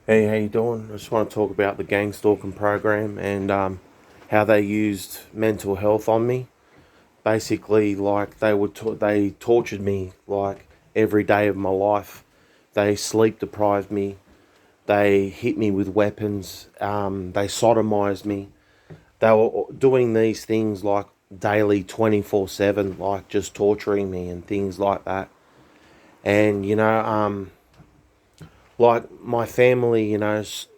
Hey, how you doing? I just want to talk about the gangstalking program and how they used mental health on me. Basically, like they tortured me like every day of my life. They sleep deprived me. They hit me with weapons. They sodomized me. They were doing these things like daily, 24/7, like just torturing me and things like that. And like my family,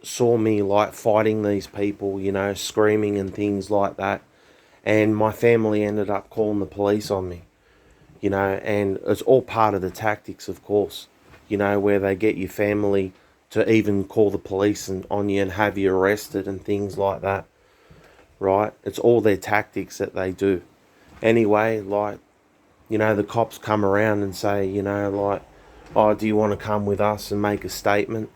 saw me like fighting these people, screaming and things like that. And my family ended up calling the police on me, and it's all part of the tactics, of course, where they get your family to even call the police on you and have you arrested and things like that, right? It's all their tactics that they do. Anyway, like, the cops come around and say, like, oh, do you want to come with us and make a statement?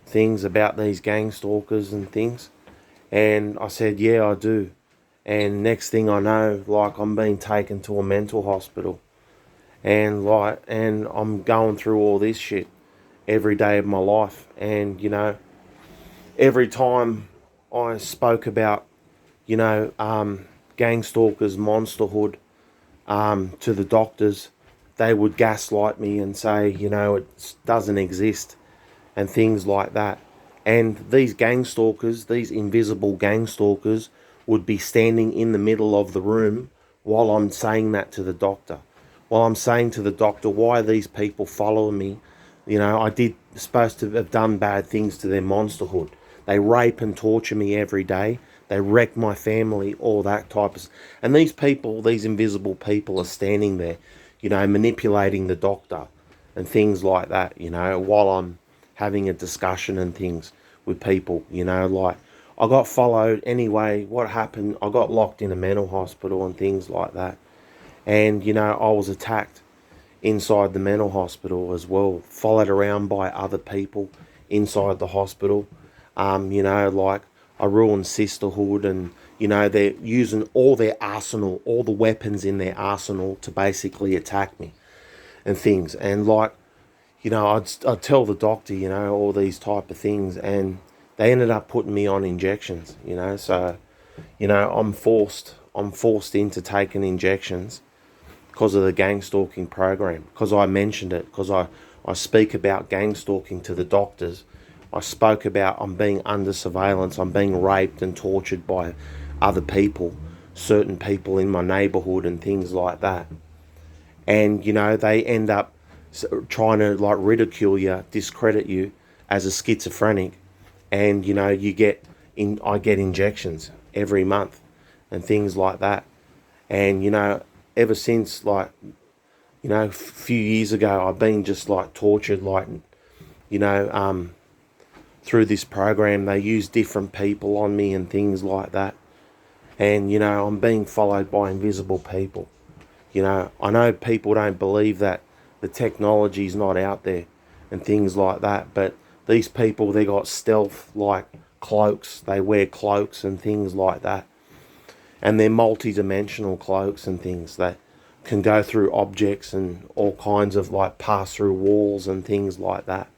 Things about these gang stalkers and things. And I said, yeah, I do. And next thing I know, like, I'm being taken to a mental hospital. And I'm going through all this shit every day of my life. And, every time I spoke about, gang stalkers, monsterhood, to the doctors, they would gaslight me and say, it doesn't exist and things like that. And these gang stalkers, these invisible gang stalkers, would be standing in the middle of the room while I'm saying that to the doctor. While I'm saying to the doctor, why are these people following me? I did supposed to have done bad things to their monsterhood. They rape and torture me every day. They wreck my family, all that type of. And these people, these invisible people, are standing there, manipulating the doctor and things like that. While I'm having a discussion and things with people. Like I got followed anyway. What happened? I got locked in a mental hospital and things like that. And I was attacked inside the mental hospital as well, followed around by other people inside the hospital. Like I ruined sisterhood, and they're using all their arsenal, all the weapons in their arsenal to basically attack me and things. And like, I'd tell the doctor, all these type of things, and they ended up putting me on injections. So I'm forced into taking injections because of the gang stalking program, because I mentioned it, because I speak about gang stalking to the doctors. I spoke about I'm being under surveillance, I'm being raped and tortured by other people, certain people in my neighbourhood and things like that. And, they end up trying to like ridicule you, discredit you as a schizophrenic. And, I get injections every month and things like that. And, ever since like a few years ago, I've been just like tortured, like, you know, um, through this program. They use different people on me and things like that. And, I'm being followed by invisible people. I know people don't believe that the technology's not out there and things like that, but these people, they got stealth like cloaks. They wear cloaks and things like that. And they're multi-dimensional cloaks and things that can go through objects and all kinds of like pass through walls and things like that.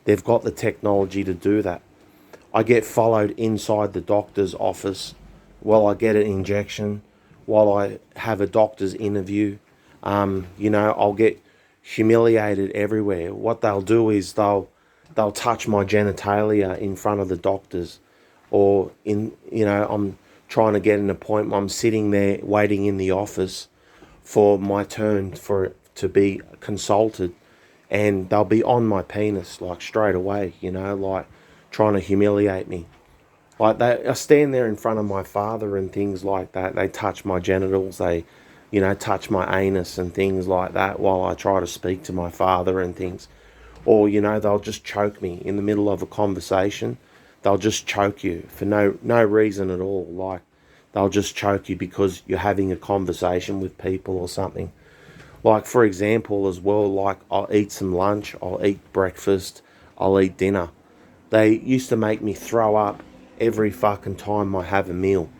They've got the technology to do that. I get followed inside the doctor's office while I get an injection, while I have a doctor's interview. I'll get humiliated everywhere. What they'll do is they'll touch my genitalia in front of the doctors, or I'm trying to get an appointment. I'm sitting there waiting in the office for my turn for it to be consulted, and they'll be on my penis like straight away, like trying to humiliate me. Like I stand there in front of my father and things like that. They touch my genitals. They, touch my anus and things like that while I try to speak to my father and things. Or they'll just choke me in the middle of a conversation. They'll just choke you for no reason at all. Like they'll just choke you because you're having a conversation with people or something. Like, for example, as well, like I'll eat some lunch, I'll eat breakfast, I'll eat dinner. They used to make me throw up every fucking time I have a meal.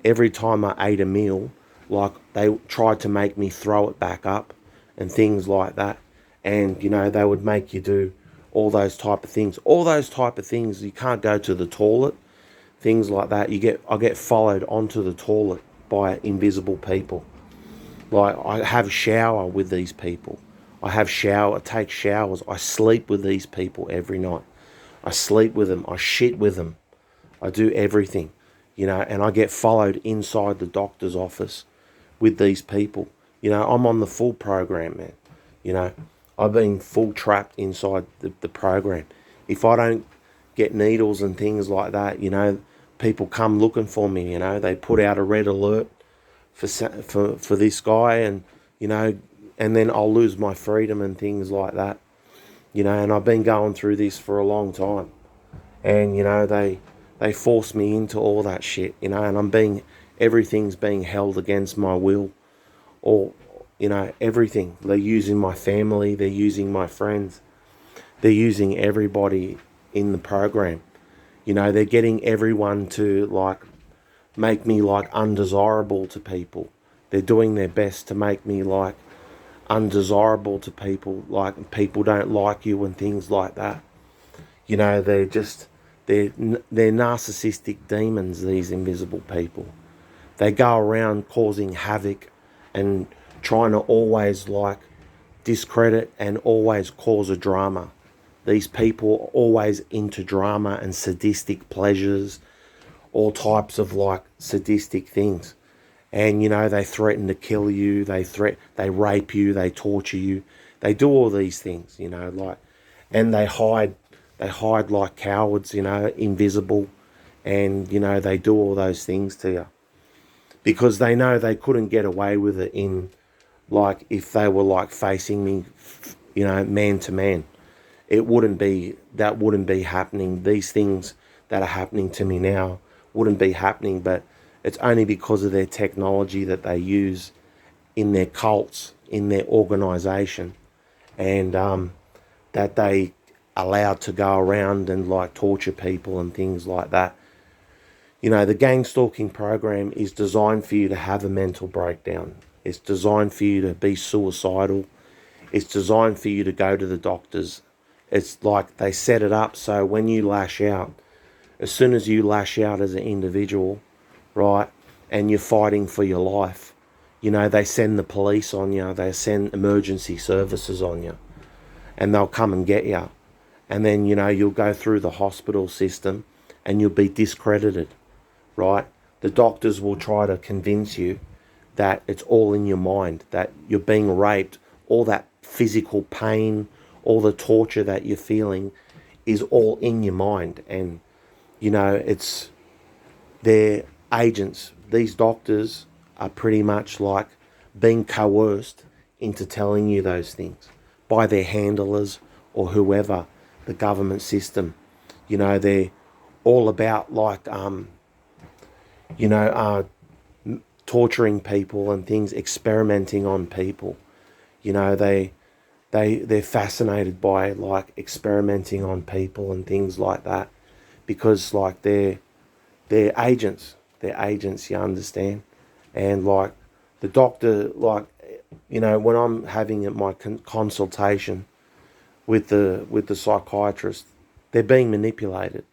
Every time I ate a meal, like they tried to make me throw it back up and things like that. And, they would make you do all those type of things. All those type of things, you can't go to the toilet, things like that. I get followed onto the toilet by invisible people. Like, I have a shower with these people. I take showers. I sleep with these people every night. I sleep with them. I shit with them. I do everything, and I get followed inside the doctor's office with these people. I'm on the full program, man. You know, I've been full trapped inside the program. If I don't get needles and things like that, people come looking for me. They put out a red alert for this guy, and and then I'll lose my freedom and things like that. And I've been going through this for a long time, and they force me into all that shit, and everything's being held against my will, or everything. They're using my family, they're using my friends, they're using everybody in the program. They're getting everyone to make me undesirable to people. They're doing their best to make me undesirable to people, people don't like you and things like that. They're narcissistic demons, these invisible people. They go around causing havoc and trying to always discredit and always cause a drama. These people are always into drama and sadistic pleasures, all types of sadistic things. And they threaten to kill you, they rape you, they torture you. They do all these things, and they hide like cowards, invisible, and they do all those things to you because they know they couldn't get away with it if they were facing me, man to man. That wouldn't be happening. These things that are happening to me now wouldn't be happening, but it's only because of their technology that they use in their cults, in their organisation, and that they allowed to go around and torture people and things like that. The gang stalking program is designed for you to have a mental breakdown. It's designed for you to be suicidal. It's designed for you to go to the doctors. It's they set it up so when you lash out, as soon as you lash out as an individual, right, and you're fighting for your life, they send the police on you, they send emergency services on you, and they'll come and get you. And then, you'll go through the hospital system and you'll be discredited, right? The doctors will try to convince you that it's all in your mind, that you're being raped, all that physical pain, all the torture that you're feeling is all in your mind. And, it's their agents. These doctors are pretty much being coerced into telling you those things by their handlers or whoever, the government system. They're all about torturing people and things, experimenting on people. They're fascinated by experimenting on people and things like that, because they're agents. They're agents, you understand? And the doctor, when I'm having my consultation with the psychiatrist, they're being manipulated.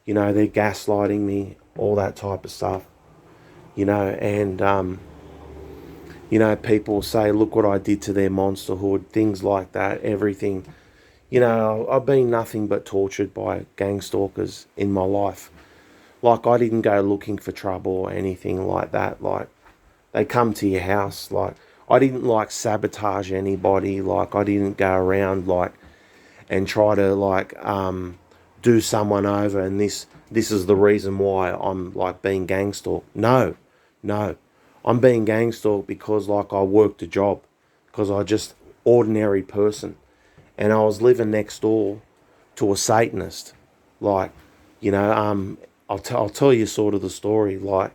They're gaslighting me, all that type of stuff. And people say, look what I did to their monsterhood, things like that, everything. I've been nothing but tortured by gang stalkers in my life. I didn't go looking for trouble or anything like that. They come to your house. I didn't sabotage anybody. I didn't go around and try to do someone over, and this is the reason why I'm being gang stalked. No. I'm being gang stalked because I worked a job, because I just ordinary person. And I was living next door to a Satanist. I'll tell you sort of the story. I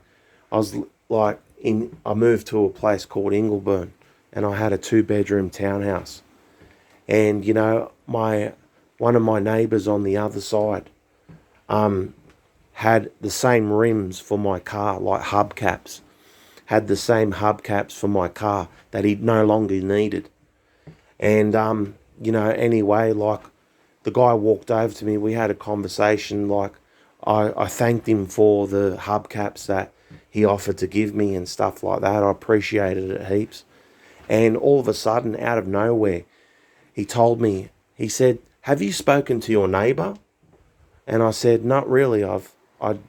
moved to a place called Ingleburn, and I had a 2-bedroom townhouse. And one of my neighbours on the other side had the same rims for my car, hubcaps. Had the same hubcaps for my car that he no longer needed. And anyway, the guy walked over to me. We had a conversation. Like, I thanked him for the hubcaps that he offered to give me and stuff like that. I appreciated it heaps. And all of a sudden, out of nowhere, he told me, he said, "Have you spoken to your neighbour?" And I said, "Not really. I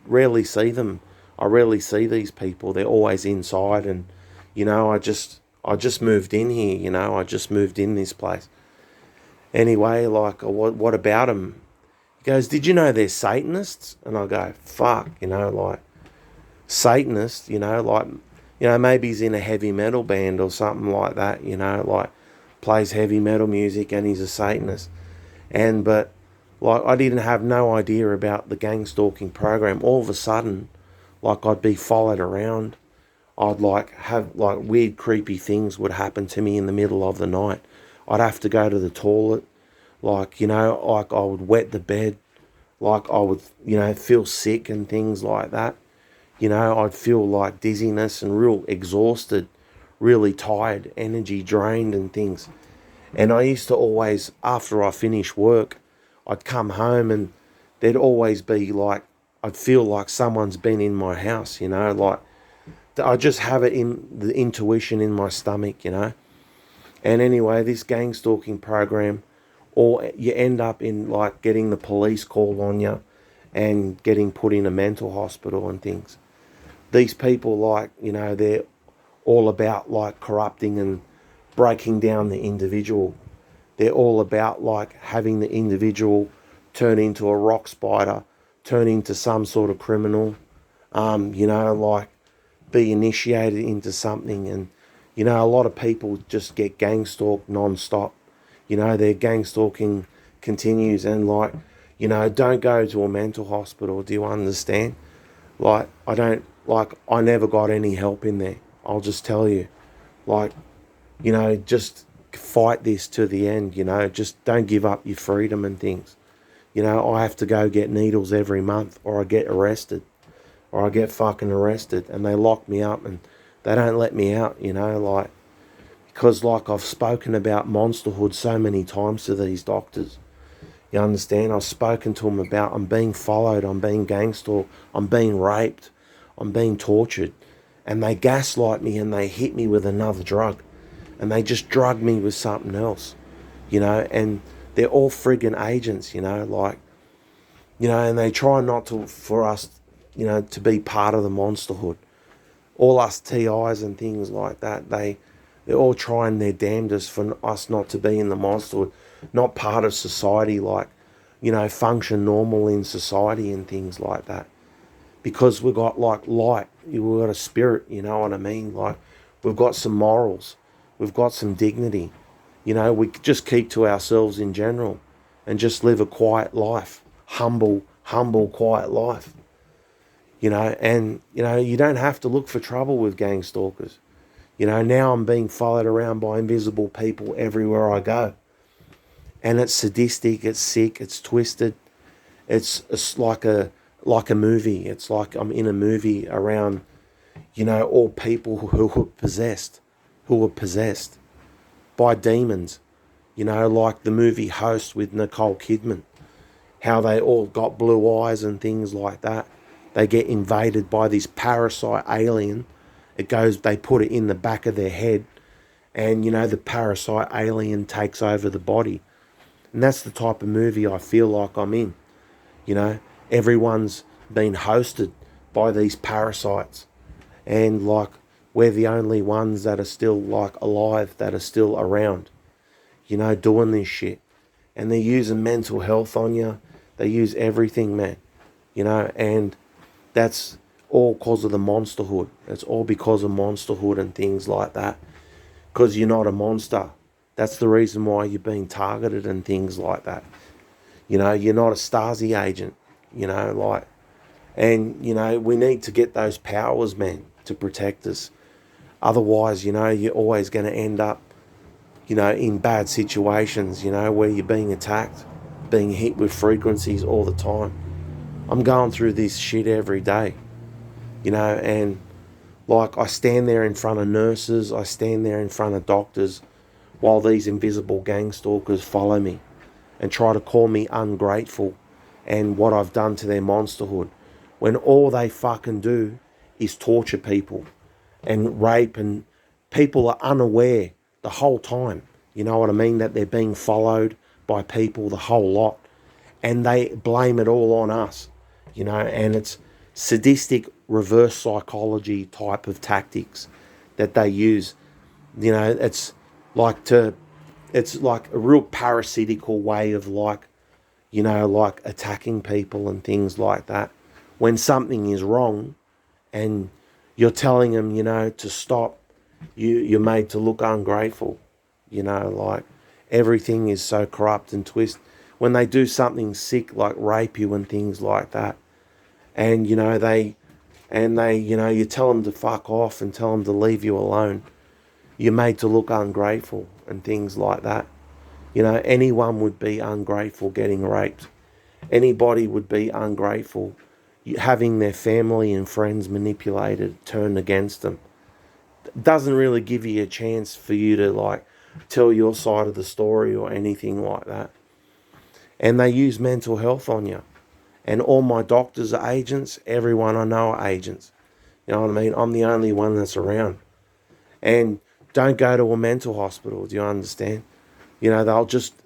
rarely see them. I rarely see these people. They're always inside, and I just moved in here. I just moved in this place. Anyway, like, what about them?" He goes, "Did you know they're Satanists?" And I go, "Fuck, like Satanist, maybe he's in a heavy metal band or something like that, like plays heavy metal music and he's a Satanist." But like, I didn't have no idea about the gang stalking program. All of a sudden, like, I'd be followed around. I'd like have like weird, creepy things would happen to me in the middle of the night. I'd have to go to the toilet. Like, like I would wet the bed. Like I would, feel sick and things like that. I'd feel like dizziness and real exhausted, really tired, energy drained and things. And I used to always, after I finished work, I'd come home and there'd always be like, I'd feel like someone's been in my house, like I just have it in the intuition in my stomach. And anyway, this gang stalking program, or you end up in like getting the police called on you and getting put in a mental hospital and things. These people, like, they're all about like corrupting and breaking down the individual. They're all about like having the individual turn into a rock spider, turn into some sort of criminal, like be initiated into something. And, a lot of people just get gang stalked non-stop. Their gang stalking continues and like, don't go to a mental hospital. Do you understand? Like, I never got any help in there. I'll just tell you. Like, just fight this to the end, just don't give up your freedom and things. I have to go get needles every month or I get arrested or I get fucking arrested and they lock me up and they don't let me out, like, because like I've spoken about monsterhood so many times to these doctors. You understand? I've spoken to them about I'm being followed, I'm being gang stalked, I'm being raped, I'm being tortured. And they gaslight me and they hit me with another drug. And they just drug me with something else, and they're all friggin' agents, like, and they try not to, for us, to be part of the monsterhood. All us TIs and things like that, they're all trying their damnedest for us not to be in the monsterhood, not part of society, like, function normal in society and things like that. Because we've got like light, we've got a spirit, you know what I mean? Like, we've got some morals, we've got some dignity. We just keep to ourselves in general and just live a quiet life, humble, quiet life. And you don't have to look for trouble with gang stalkers. Now I'm being followed around by invisible people everywhere I go. And it's sadistic, it's sick, it's twisted. It's like a movie. It's like I'm in a movie around, all people who were possessed by demons. Like the movie Host with Nicole Kidman. How they all got blue eyes and things like that. They get invaded by this parasite alien. They put it in the back of their head. And, the parasite alien takes over the body. And that's the type of movie I feel like I'm in. Everyone's been hosted by these parasites. And, like, we're the only ones that are still, like, alive, that are still around, doing this shit. And they're using mental health on you. They use everything, man. And that's all because of the monsterhood. It's all because of monsterhood and things like that. Because you're not a monster. That's the reason why you're being targeted and things like that. You're not a Stasi agent, like, and, we need to get those powers, man, to protect us. Otherwise, you're always going to end up, in bad situations, where you're being attacked, being hit with frequencies all the time. I'm going through this shit every day, and like I stand there in front of nurses, I stand there in front of doctors while these invisible gang stalkers follow me. and try to call me ungrateful and what I've done to their monsterhood, when all they fucking do is torture people and rape, and people are unaware the whole time, you know what I mean, that they're being followed by people, the whole lot, and they blame it all on us, you know, and it's sadistic reverse psychology type of tactics that they use. You know, it's like a real parasitical way of, like, you know, like attacking people and things like that. When something is wrong and you're telling them, you know, to stop, you're made to look ungrateful. You know, like, everything is so corrupt and twist. When they do something sick like rape you and things like that, and you know you know, you tell them to fuck off and tell them to leave you alone, you're made to look ungrateful and things like that. You know, anyone would be ungrateful getting raped. Anybody would be ungrateful having their family and friends manipulated, turned against them. It doesn't really give you a chance for you to, like, tell your side of the story or anything like that. And they use mental health on you. And all my doctors are agents. Everyone I know are agents. You know what I mean? I'm the only one that's around. And don't go to a mental hospital. Do you understand? You know,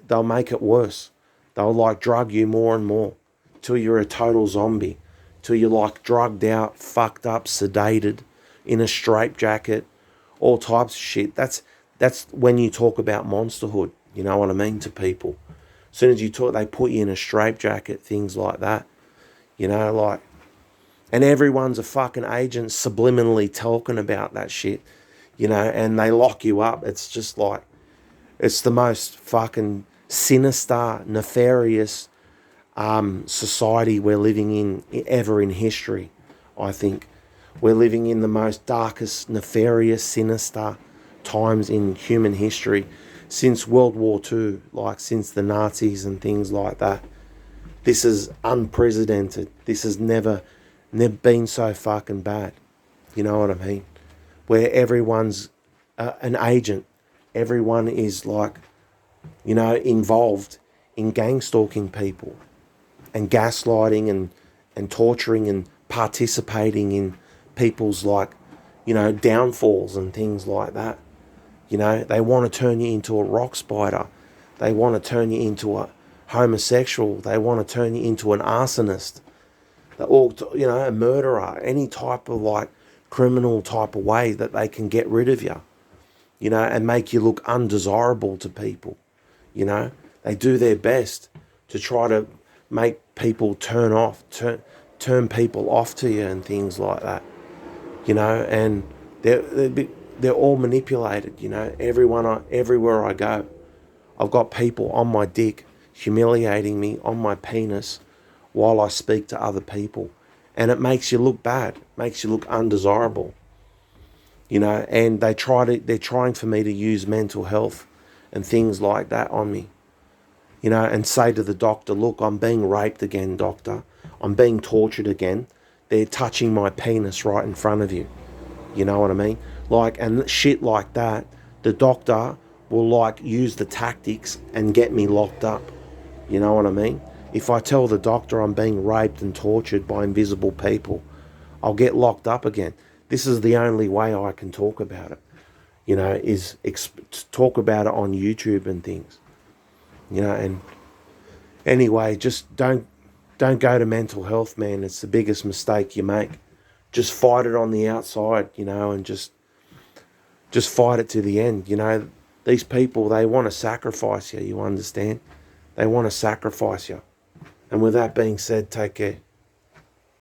they'll make it worse. They'll, like, drug you more and more till you're a total zombie, till you're, like, drugged out, fucked up, sedated, in a straitjacket, all types of shit. That's when you talk about monsterhood. You know what I mean, to people. As soon as you talk, they put you in a straitjacket, things like that. You know, like, and everyone's a fucking agent subliminally talking about that shit, you know, and they lock you up. It's just like, it's the most fucking sinister, nefarious society we're living in ever in history, I think. We're living in the most darkest, nefarious, sinister times in human history since World War II, like since the Nazis and things like that. This is unprecedented. This has never been so fucking bad. You know what I mean? Where everyone's an agent. Everyone is, like, you know, involved in gang stalking people and gaslighting and torturing and participating in people's, like, you know, downfalls and things like that. You know, they want to turn you into a rock spider. They want to turn you into a homosexual. They want to turn you into an arsonist. Or, you know, a murderer. Any type of, like, criminal type of way that they can get rid of you. You know, and make you look undesirable to people. You know, they do their best to try to make people turn people off to you and things like that. You know, and they're all manipulated. You know, everywhere I go, I've got people on my dick humiliating me on my penis while I speak to other people, and it makes you look bad, makes you look undesirable. You know, and they're trying for me to use mental health and things like that on me. You know, and say to the doctor, look, I'm being raped again, doctor. I'm being tortured again. They're touching my penis right in front of you. You know what I mean? Like, and shit like that, the doctor will, like, use the tactics and get me locked up. You know what I mean? If I tell the doctor I'm being raped and tortured by invisible people, I'll get locked up again. This is the only way I can talk about it, you know, is talk about it on YouTube and things, you know. And anyway, just don't go to mental health, man. It's the biggest mistake you make. Just fight it on the outside, you know, and just fight it to the end. You know, these people, they want to sacrifice you, you understand? They want to sacrifice you. And with that being said, take care.